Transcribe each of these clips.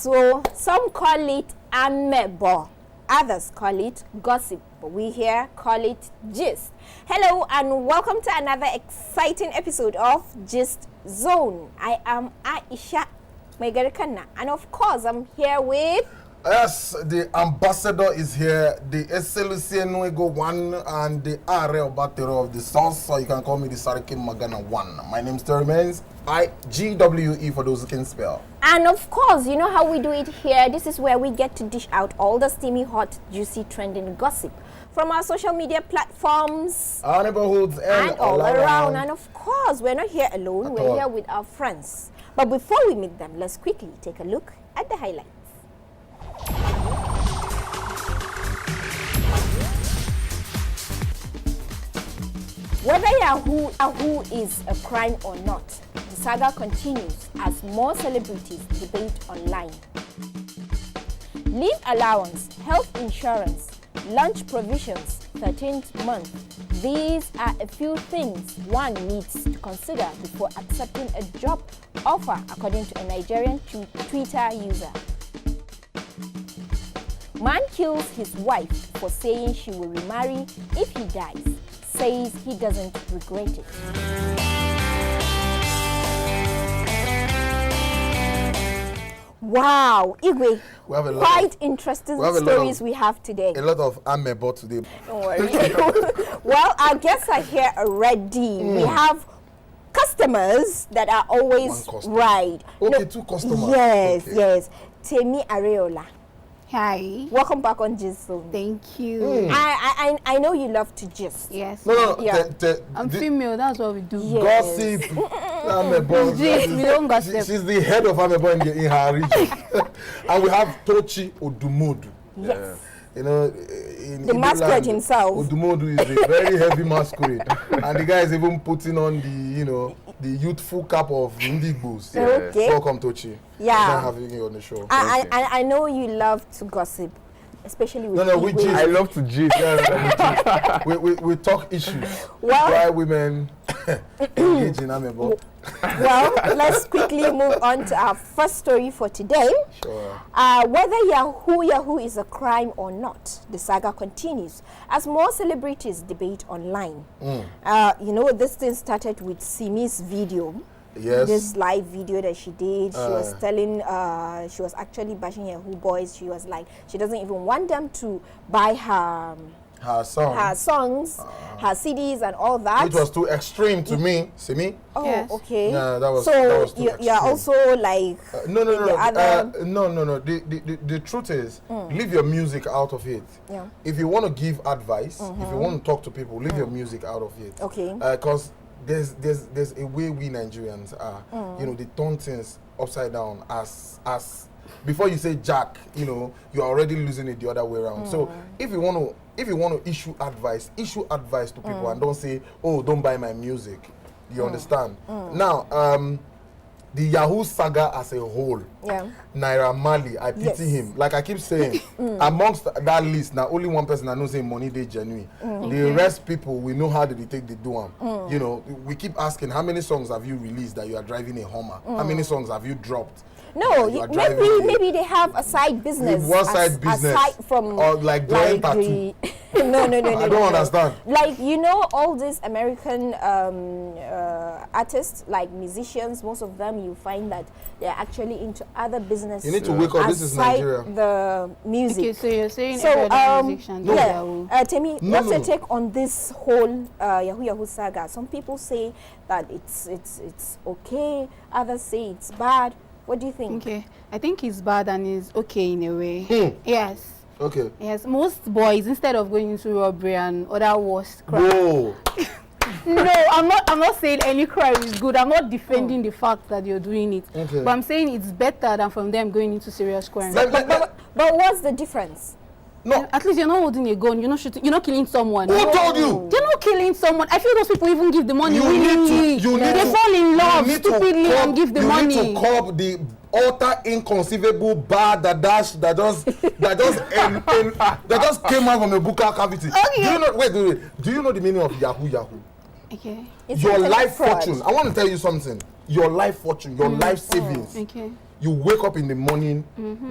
So some call it amebo, others call it gossip, but we here call it gist. Hello and welcome to another exciting episode of Gist Zone. I am Aisha Megarikana, and of course I'm here with... Yes, the ambassador is here, the SLC Nuego 1 and the Are Obatero of the South, so you can call me the Sariki Magana 1. My name still remains IGWE for those who can spell. And of course, you know how we do it here. This is where we get to dish out all the steamy, hot, juicy, trending gossip from our social media platforms, our neighborhoods, and all around. And of course, we're not here alone, we're here with our friends. But before we meet them, let's quickly take a look at the highlights. Whether Yahoo is a crime or not, the saga continues as more celebrities debate online. Leave allowance, health insurance, lunch provisions, 13th month. These are a few things one needs to consider before accepting a job offer, according to a Nigerian Twitter user. Man kills his wife for saying she will remarry if he dies. Says he doesn't regret it. Wow, Igwe, quite interesting stories we have today. A lot of amebo today. Don't worry. Well, our guests are here already. We have customers that are always right. Okay, two customers. Yes, okay. Yes. Temi Areola. Hi. Welcome back on Gist Zone. Thank you. I know you love to gist. Yes. No. Yeah. I'm female, that's what we do. Yes. Gossip. Amebo. Gist, we don't gossip. She's the head of Amebo in her region. And we have Tochi Odumodu. Yes. You know, the masquerade himself. Odumodu is a very heavy masquerade. And the guy is even putting on the youthful cap of Indigbos. Yes. Okay. Welcome, Tochi. Yeah. Nice having you on the show. I know you love to gossip, especially with we gist. I love to gist. we talk issues. Well, why women engage in amebo. Well, let's quickly move on to our first story for today. Sure. Whether Yahoo is a crime or not, the saga continues as more celebrities debate online. You know, this thing started with Simi's video. Yes. This live video that she did, she was telling, she was actually bashing Yahoo boys. She was like, she doesn't even want them to buy her songs, her CDs and all that. Which was too extreme to me. See me? Oh, yes. okay. Yeah, that was too extreme. You're also like... No. The truth is, leave your music out of it. Yeah. If you want to give advice, if you want to talk to people, leave your music out of it. Okay. Because there's a way we Nigerians are. You know, they turn things upside down as before you say Jack, you know, you're already losing it the other way around. So if you want to issue advice to people and don't say, oh, don't buy my music. You understand? Now, the Yahoo saga as a whole, Naira Marley, I pity him. Like I keep saying, amongst that list, now only one person I know say money they genuine. The rest people, we know how they take the do them. You know, we keep asking, how many songs have you released that you are driving a Hummer? How many songs have you dropped? No, maybe they have a side business. One side business, aside from or like tattoo. No. I don't understand. Like, you know, all these American artists, like musicians, most of them you find that they're actually into other business. You need to wake up. This is Nigeria. The music. Okay, so you're saying every musician no. Yahoo. Temi, what's your take on this whole Yahoo saga? Some people say that it's okay. Others say it's bad. What do you think? Okay, I think it's bad and it's okay in a way. Yes. Okay. Yes, most boys, instead of going into robbery and other worse crimes. Whoa. No, I'm not saying any crime is good. I'm not defending the fact that you're doing it. Okay. But I'm saying it's better than from them going into serious crime. But what's the difference? No. At least you're not holding a gun, you're not shooting, you're not killing someone. Who told you? You're not killing someone. I feel those people even give the money willingly. They fall in love stupidly and give the money. You need to curb the utter inconceivable bad that just came out from a buccal cavity. Okay. Do you know? Wait. Do you know the meaning of Yahoo? Okay. It's your like life fraud. fortune. I want to tell you something. Your life fortune, your life savings. Okay. you wake up in the morning,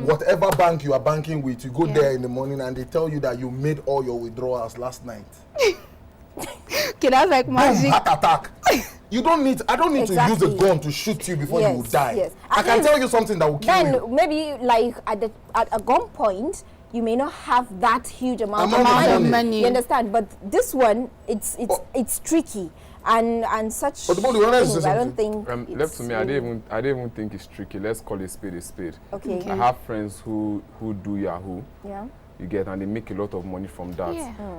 whatever bank you are banking with, you go there in the morning and they tell you that you made all your withdrawals last night. Okay, that's like magic. Boom, heart attack. You don't need, I don't need to use a gun to shoot you before you die. Yes. I can tell you something that will kill you. Then maybe like at a gunpoint, you may not have that huge amount of money. You understand? But this one, it's tricky. And such but things, I don't think left to me, I don't even think it's tricky. Let's call a spade a spade. Okay. I have friends who do Yahoo. Yeah. You get, and they make a lot of money from that.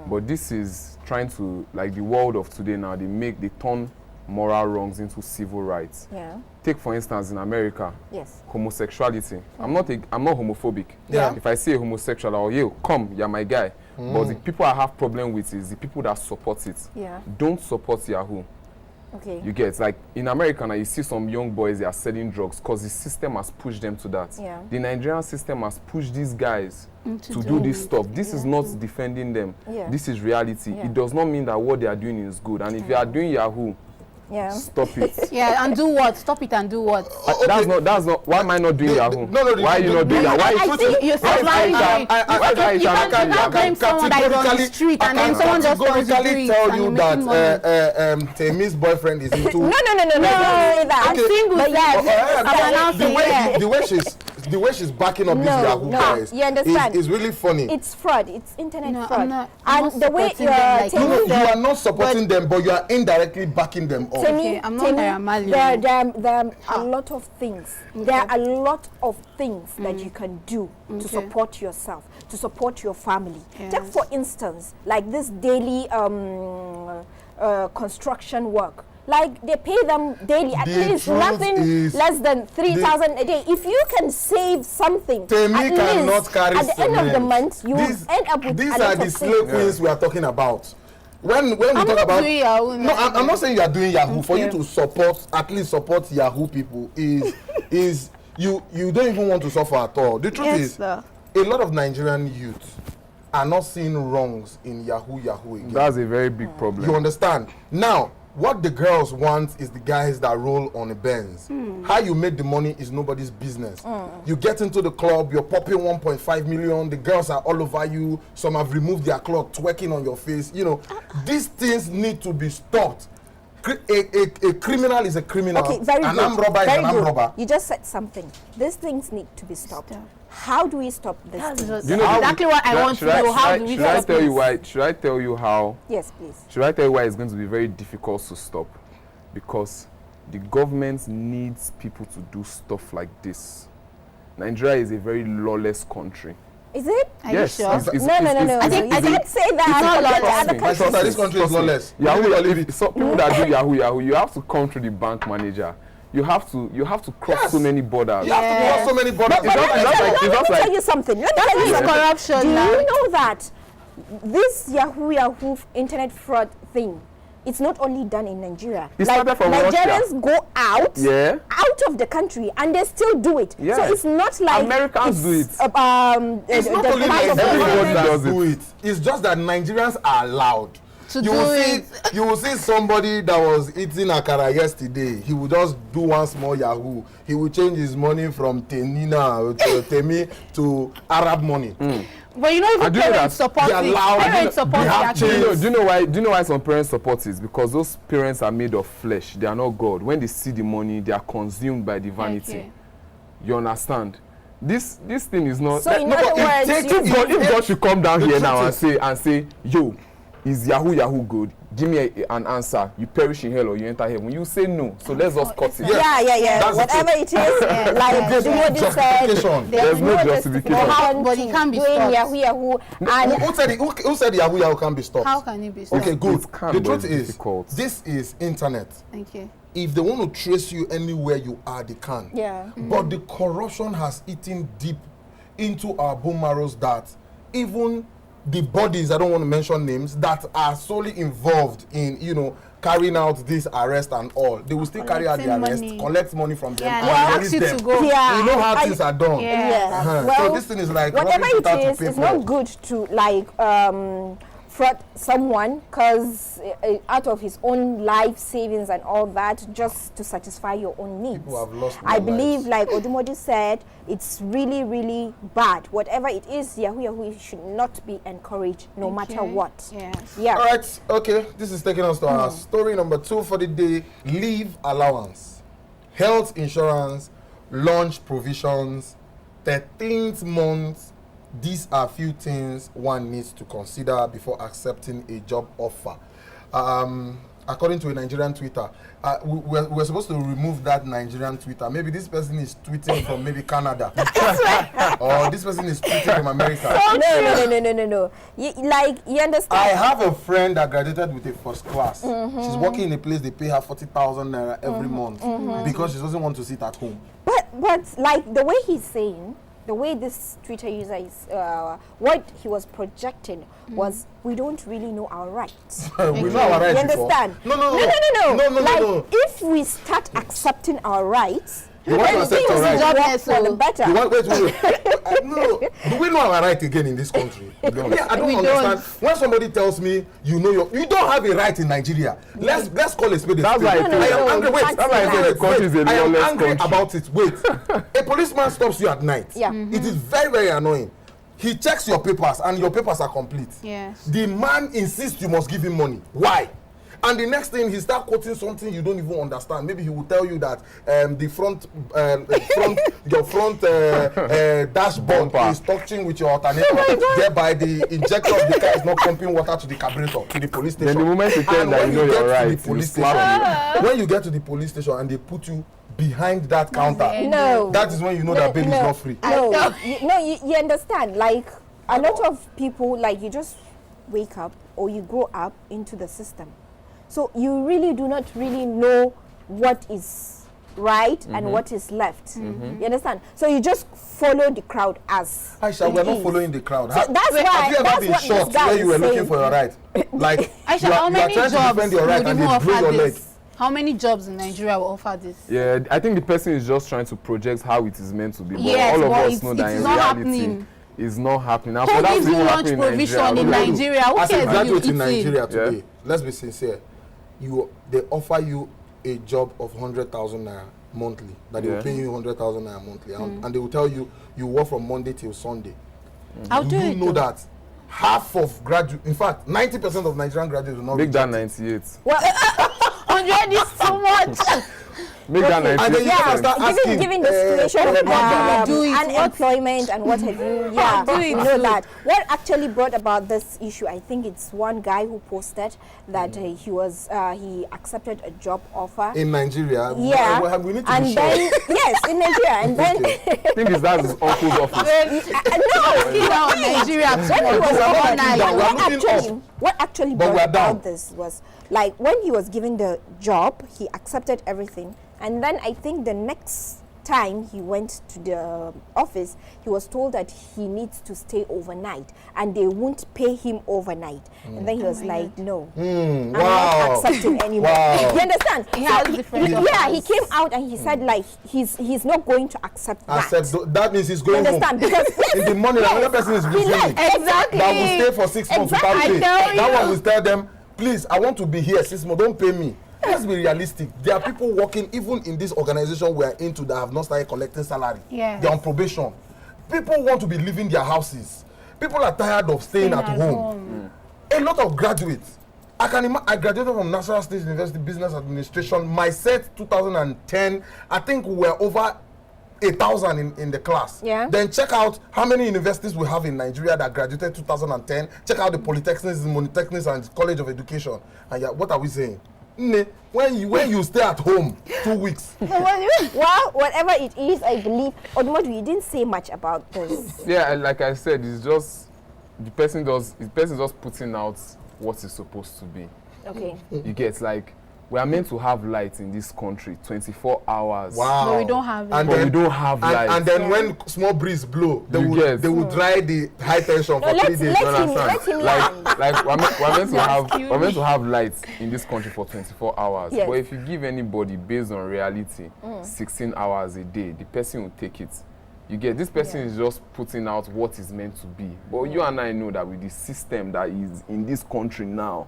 But this is trying to, like the world of today now, they turn moral wrongs into civil rights. Yeah. Take for instance in America, homosexuality. I'm not homophobic. Yeah. If I see a homosexual, I'll you come, you're my guy. But the people I have problem with is the people that support it. Yeah. Don't support Yahoo. Okay. You get, like in America now, you see some young boys, they are selling drugs because the system has pushed them to that. Yeah. The Nigerian system has pushed these guys to do this stuff. This is not defending them. Yeah. This is reality. Yeah. It does not mean that what they are doing is good. And if you are doing Yahoo, stop it. Yeah, and do what? Stop it and do what? That's not. Why am I not doing Yahoo? Why are you not doing Yahoo? Why I think you can't blame someone that is on the street and then someone just wants to do it. Tell you that Temi's boyfriend is into. No. I'm single, the way she's backing up these Yahoo guys, you understand? is really funny. It's fraud. It's internet fraud. I'm and the way you are you are not supporting them, but you are indirectly backing them up. I'm not there are a lot of things. There are a lot of things that you can do to support yourself, to support your family. Take for instance, like this daily construction work. Like they pay them daily, at least nothing less than 3,000 a day. If you can save something, Temi cannot carry at the end of the month, you will end up with these a lot are the of slave queens we are talking about. When we talk about Yahoo, I'm not saying you are doing Yahoo. For you to support, at least support Yahoo people is you don't even want to suffer at all. The truth is, a lot of Nigerian youth are not seeing wrongs in Yahoo again. That's a very big problem. You understand? Now, what the girls want is the guys that roll on a Benz. How you make the money is nobody's business. You get into the club, you're popping 1.5 million, the girls are all over you, some have removed their cloth, twerking on your face. You know, these things need to be stopped. A criminal is a criminal. Okay, very an good. armed robber is an armed robber. You just said something. These things need to be stopped. How do we stop this? You know exactly what I want to know. How do we stop this? Should I tell you how? Yes, please. Should I tell you why it's going to be very difficult to stop? Because the government needs people to do stuff like this. Nigeria is a very lawless country. Is it? Are you sure? No. I didn't say that. It's not this country is lawless. People that do Yahoo, you have to come through the bank manager. You have to cross so many borders. You have to cross so many borders. Let me tell you something. That is corruption. Do you know that this Yahoo internet fraud thing, it's not only done in Nigeria. It started from Nigerians Russia. go out of the country and they still do it. Yeah. So it's not like Americans do it. It's not only Nigerians that do it. It's just that Nigerians are allowed. You will see somebody that was eating akara yesterday. He will just do one small Yahoo. He will change his money from Temi to Arab money. But you know, even parents support it. Parents support it. Do you know why some parents support it? Because those parents are made of flesh. They are not God. When they see the money, they are consumed by the vanity. Okay. You understand? This thing is not. So in other words, if God should come down here now and say, yo, is Yahoo good? Give me an answer. You perish in hell or you enter heaven. You say no. So let's just cut it. Yeah. Whatever it is, like the said, there's no justification. But it can be stopped. Yahoo. And who said Yahoo can be stopped? How can it be stopped? Okay, good. The truth is, this is internet. Thank you. If they want to trace you anywhere you are, they can. Yeah. But the corruption has eaten deep into our bone marrows that even the bodies, I don't want to mention names, that are solely involved in, carrying out this arrest and all, they will still carry out the arrest, collect money from them, and release them. You know how things are done. Yes. So this thing is like whatever it is, it's not good to fraud someone because out of his own life savings and all that, just to satisfy your own needs. People have lost I their believe, lives. like Odumodu said, it's really, really bad. Whatever it is, Yahoo should not be encouraged, no matter what. Yes. Yeah. All right, okay. This is taking us to our story number 2 for the day. Leave allowance, health insurance, lunch provisions, 13th month. These are few things one needs to consider before accepting a job offer. According to a Nigerian Twitter, we're supposed to remove that Nigerian Twitter. Maybe this person is tweeting from maybe Canada. Or this person is tweeting from America. No. You understand? I have a friend that graduated with a first class. She's working in a place they pay her 40,000 naira every month because she doesn't want to sit at home. But like the way he's saying, the way this Twitter user is, what he was projecting was, we don't really know our rights. We know our rights. You understand? No. If we start accepting our rights, You want to accept your rights? work for the better. You want, wait. No. Do we know our right again in this country? I don't understand. When somebody tells me you don't have a right in Nigeria, let's call a spade a That's spade. why I am angry. Wait, That's why I say the country is a I am lawless angry country. about it. Wait, a policeman stops you at night. Yeah. It is very, very annoying. He checks your papers and your papers are complete. Yes. The man insists you must give him money. Why? And the next thing, he start quoting something you don't even understand. Maybe he will tell you that your front dashboard Bumper is touching with your alternator. Thereby, the injector of the car is not pumping water to the carburetor, to the police station. Then the moment you tell And that when you know get you're to right, the you police slap station, when you get to the police station and they put you behind that counter, No. that is when you know that bail is not free. You understand? Like a lot of people, like you just wake up or you grow up into the system, so you really do not really know what is right and what is left. You understand? So you just follow the crowd as Aisha, we're not is. following the crowd. So that's why. Have you ever That's been what shot this guy where you were is looking saying. for your right? Like Aisha, you how are many trying to jobs defend your right would and you they blow offer your leg. this? How many jobs in Nigeria will offer this? Yeah, I think the person is just trying to project how it is meant to be. But Yes, all of but us know that it's in not reality, happening. it's not happening. And Who for that gives to you even lunch happen provision in Nigeria, Nigeria? Who As a cares if you graduate in eat it? Nigeria today, let's be sincere. They offer you a job of 100,000 naira monthly. That they will pay you 100,000 naira monthly, and they will tell you work from Monday till Sunday. I'll do You it. know though. that half of graduate, in fact, 90% of Nigerian graduates will not Make that reject it. 98. 100 is too much. Make that And then you 98. can start asking, Given the situation of everybody do it. unemployment and what have you, Do it. you know that. What actually brought about this issue, I think it's one guy who posted that he accepted a job offer. in Nigeria, Yeah, we need to and be sure. then yes, in Nigeria, and then I think that's his uncle's office. no, Nigeria when he was overnight, overnight, we're looking what actually But brought we're down. about this was like when he was given the job, he accepted everything, and then I think the next time he went to the office, he was told that he needs to stay overnight, and they won't pay him overnight. And then he was like, "No, I'm not Wow. accepting anymore." Wow. You understand? He has different yeah, offers. he came out and he said like he's not going to accept that. That means he's You going home. understand? Because In the morning, another person is he receiving. left. Exactly. That will stay for 6 months without Exactly. pay. I tell That you. one will tell them, please, I want to be here 6 months, don't pay me. Let's be realistic. There are people working even in this organization we are into that have not started collecting salary. Yes. They're on probation. People want to be leaving their houses. People are tired of staying at home. A lot of graduates. I graduated from National State University Business Administration. My set 2010, I think we were over 1,000 in the class. Yeah. Then check out how many universities we have in Nigeria that graduated 2010. Check out the polytechnics, monotechnics, and College of Education. And yeah, what are we saying? When you stay at home 2 weeks. Well, whatever it is, I believe. Odumodu, you didn't say much about this. Yeah, and like I said, it's just the person just putting out what it's supposed to be. Okay. You get, like, we are meant to have light in this country 24 hours. Wow. But we don't have it. And But then, we don't have light. and then when small breeze blow, they You will get. dry the high tension for 3 let's- days. let's- You Let him understand? land. Like we're meant to have lights in this country for 24 hours. Yes. But if you give anybody based on reality 16 hours a day, the person will take it. You get, this person is just putting out what is meant to be. But you and I know that with the system that is in this country now,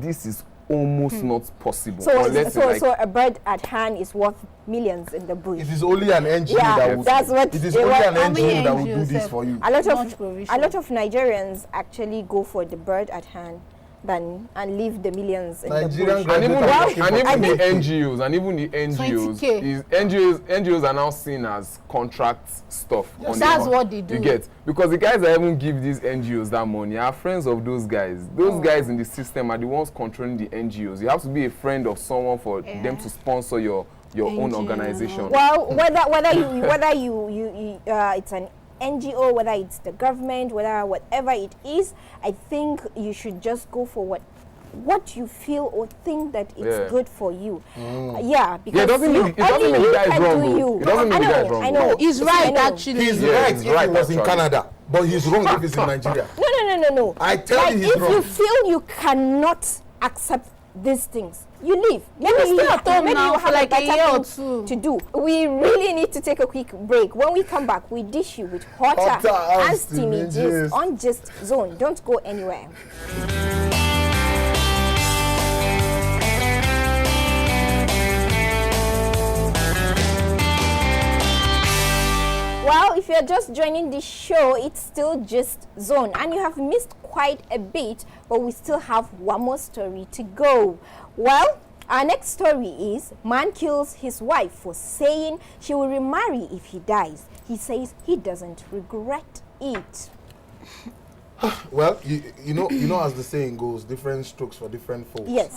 this is almost not possible. So, unless so a bird at hand is worth millions in the bush. It is only an NGO Yeah, that would. that's what It is they only want. an How many NGO that will do NGOs this have- for you. A lot Much of provision. Nigerians actually go for the bird at hand than and leave the millions in Nigerian the bush. and even, graduates are and looking even for the 20K. NGOs are now seen as contract stuff. Yes. on That's the- what they do. You get, because the guys that even give these NGOs that money are friends of those guys. Those guys in the system are the ones controlling the NGOs. You have to be a friend of someone for them to sponsor your own NGO, organization. Well, whether you it's an NGO, whether it's the government, whatever it is, I think you should just go for what you feel or think that it's Yeah. good for you. Yeah, Yeah, because it doesn't mean you, it doesn't only mean you the guy is can wrong. do though. you. It doesn't mean the guy is wrong. I know. though. He's I right, know. actually. He's Yeah, right he's if right, he was in actually. Canada, but he's wrong if he's in Nigeria. No. I tell Like you he's if wrong. you feel you cannot accept these things, you leave. Maybe stay you at home maybe now you for have like a better year or thing two. to do. We really need to take a quick break. When we come back, we dish you with hotter Hotter and and steamy steamy gist gist. on Gist Zone. Don't go anywhere. Well, if you're just joining the show, it's still Gist Zone, and you have missed quite a bit, but we still have one more story to go. Well, our next story is man kills his wife for saying she will remarry if he dies. He says he doesn't regret it. Well, you know, as the saying goes, different strokes for different folks. Yes.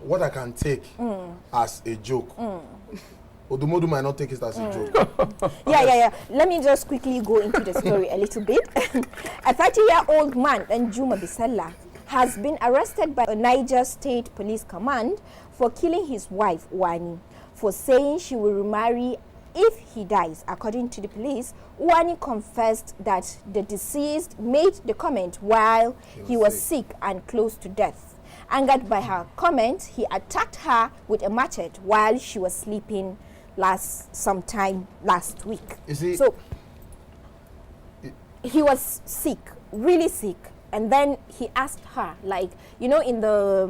What I can take as a joke, Odumodu might not take it as a joke. Yeah. Let me just quickly go into the story a little bit. A 30-year-old man, Njuma Bisella, has been arrested by a Niger State Police Command for killing his wife, Wani, for saying she will remarry if he dies. According to the police, Wani confessed that the deceased made the comment while he was sick and close to death. Angered by her comment, he attacked her with a machete while she was sleeping sometime last week. You see, So he was sick, really sick, and then he asked her, like, you know, in the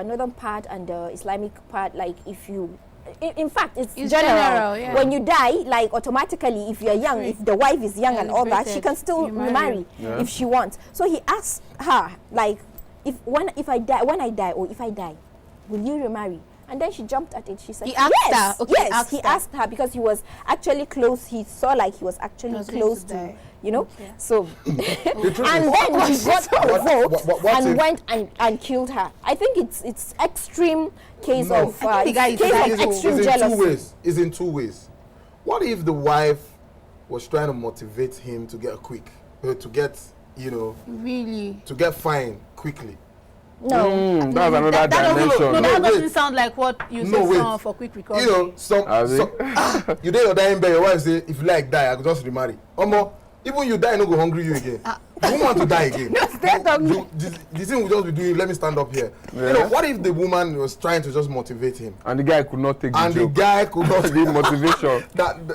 northern part and the Islamic part, like, if you, in fact, it's general, yeah. When you die, like, automatically, if you're young, if the wife is young and all that, she can still Celebrated. remarry Yeah. if she wants. So he asked her, like, when I die, or if I die, will you remarry? And then she jumped at it. She said, He asked yes, her. Okay, yes. asked He her. asked her because he was actually close. He saw like he was actually Was going close to to, die. you know. Okay. So, the truth and is, then he got provoked what and if- went and killed her. I think it's extreme case No. of I think the guy is case psycho. of extreme it's in two jealousy. ways. It's in two ways. What if the wife was trying to motivate him to get quick, to get, Really? to get fine quickly? No, That's another That doesn't, dimension. no, that wait. doesn't sound like what you No, said wait. someone for quick recovery. You know, Has it? you dey your dying bed, your wife say, if you like die, I could just remarry. Omo, even you die, no go hungry you again. You won't want to die again. The thing will just be doing, let me stand up here. Yeah. You know, what if the woman was trying to just motivate him? And the guy could not take the And the joke. guy could not The motivation.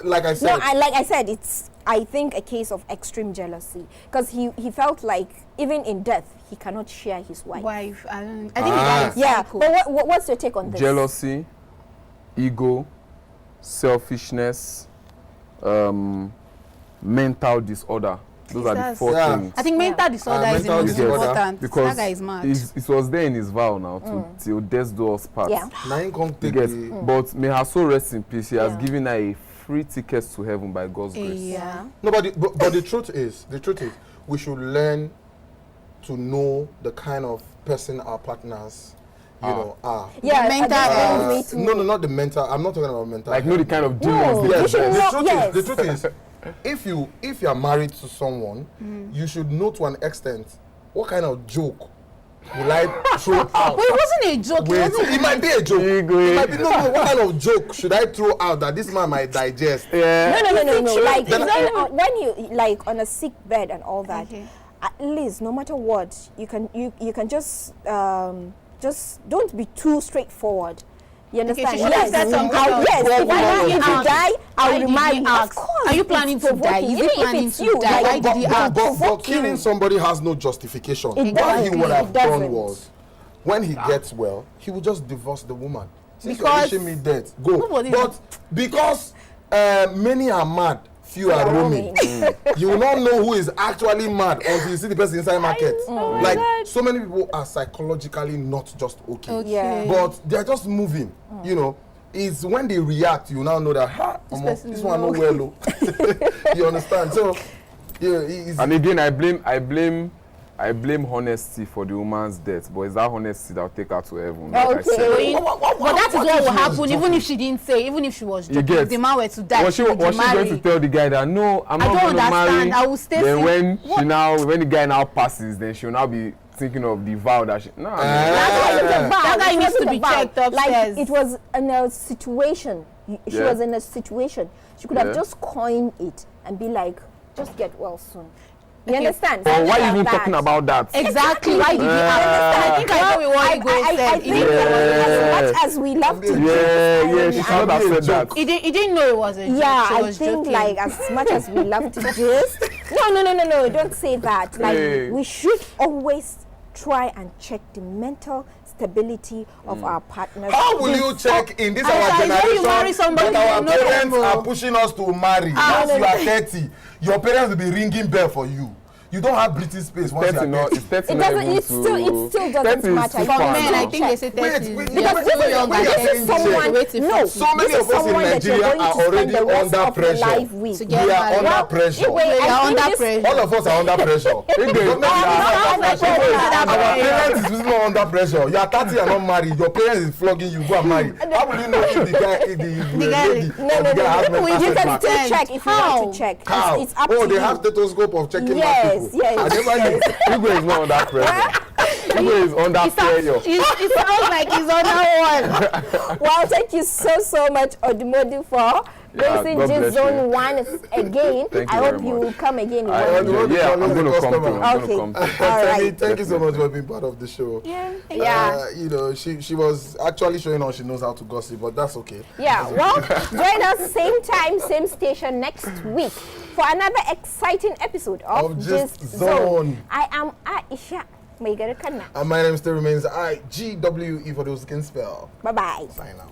like I no. said, Like I said, it's I think a case of extreme jealousy because he felt like even in death he cannot share his wife. Wife, I think the guy is Yeah, psycho. but what's your take on this? Jealousy, ego, selfishness, mental disorder. Those are the That's- 4 Yeah. things. I think mental disorder is the mental most disorder. important. Because That guy is mad. it was there in his vow now till death do us part. Yeah. now him come You take get, the but may her soul rest in peace. He has Yeah. given her a free ticket to heaven by God's grace. Yeah. no, but the truth is, we should learn to know the kind of person our partners, are. Yeah, The mental that health. brings me to- No, not the mental. I'm not talking about mental. Like, know the kind of demons No, they you Yes, should the know- truth yes. is, the truth is, if you are married to someone, you should know to an extent what kind of joke will I throw out. But it wasn't a joke. Wait, It wasn't. it might be a joke. Ego. It might be no. What kind of joke should I throw out that this man might digest? Yeah. No. Like Then- when you like on a sick bed and all that, Okay. at least no matter what, you can just don't be too straightforward. You understand? she should have said something else. Yes. Why If you die, I'll did he remind you. Of ask? course. Are you planning to die? Is he planning to die? Why did he ask? But killing somebody has no justification. It What he doesn't. would It have doesn't. done was, when he gets well, he would just divorce the woman. Since Because you're wishing me death, go. nobody- But because many are mad, few are roaming. You will not know who is actually mad until you see the person inside market. Like so many people are psychologically not just okay. Yeah. But they are just moving. You know, it's when they react you now know that this one no well. You understand? So yeah, and again, I blame honesty for the woman's death, but it's that honesty that will take her to heaven. Like I said. But that is what will happen even if she didn't say, even if she was joking. get- If the man were to die, Was she going to tell the guy that no, I'm not going to marry? understand. I will stay Then single. when the guy now passes, then she'll now be thinking of the vow that she. No, That guy needs to be It wasn't a vow. checked upstairs. Like it was in a situation. She Yeah. was in a situation. She could have Yeah. just coined it and be like, just get well soon. You Okay. understand? But Something why like even that. talking about that? Exactly. Why did he ask? I think I know what he I said. think as much as we love to Yeah, yeah, she just, should not have said that. He didn't know it was a joke. yeah, She I was think joking. like as much as we love to just no, don't say that. Like Hey. we should always try and check the mental stability of our partners. how will you check in this I our shall say you generation marry somebody that our you know parents them, are oh. pushing us to marry? Once you are 30, your parents will be ringing bell for you. You don't have breathing space once you 30 are no, 30. it's 30 It not doesn't. even It still doesn't 30 is matter. too For far men, now. I think they say 30 Wait, is wait, yeah, wait, too wait, young wait, and wait, 30 wait, is someone, way too no, far. So many this is of us in someone that you're Nigeria going are to spend already the rest under of your pressure. life with. To We get are married. under pressure. Wait, They I are think under this- pressure. All of us are under pressure. If they- Don't let me I'm laugh. not under pressure. Our parents is not under pressure. You are 30 and not married. Your parents is flogging you. Go and marry. How will you know if the guy, if the guy- lady, No, or the guy has mental You can setback? still check if you How? want to check. How? It's up Oh, to they you. have stethoscope of checking Yes, back people. yes, I never knew. Igwe is not under pressure. Igwe is under pressure. It sounds like he's on that one. Well, thank you so much, Odumodi, for raising God this bless zone you. one again. Thank I you hope very you much. will come again. in I one want week. to Yeah, I'm always going to the come to. customer. I'm Okay. going to come to. All Tell me, right. thank you so much for being part of the show. Yeah. You know, she was actually showing how she knows how to gossip, but that's okay. Yeah, well, join us same time, same station next week for another exciting episode of Of Gist Gist Zone. Zone. I am Aisha Maigara Kanna. And my name still remains IGWE for those who can spell. Bye-bye. Sign out.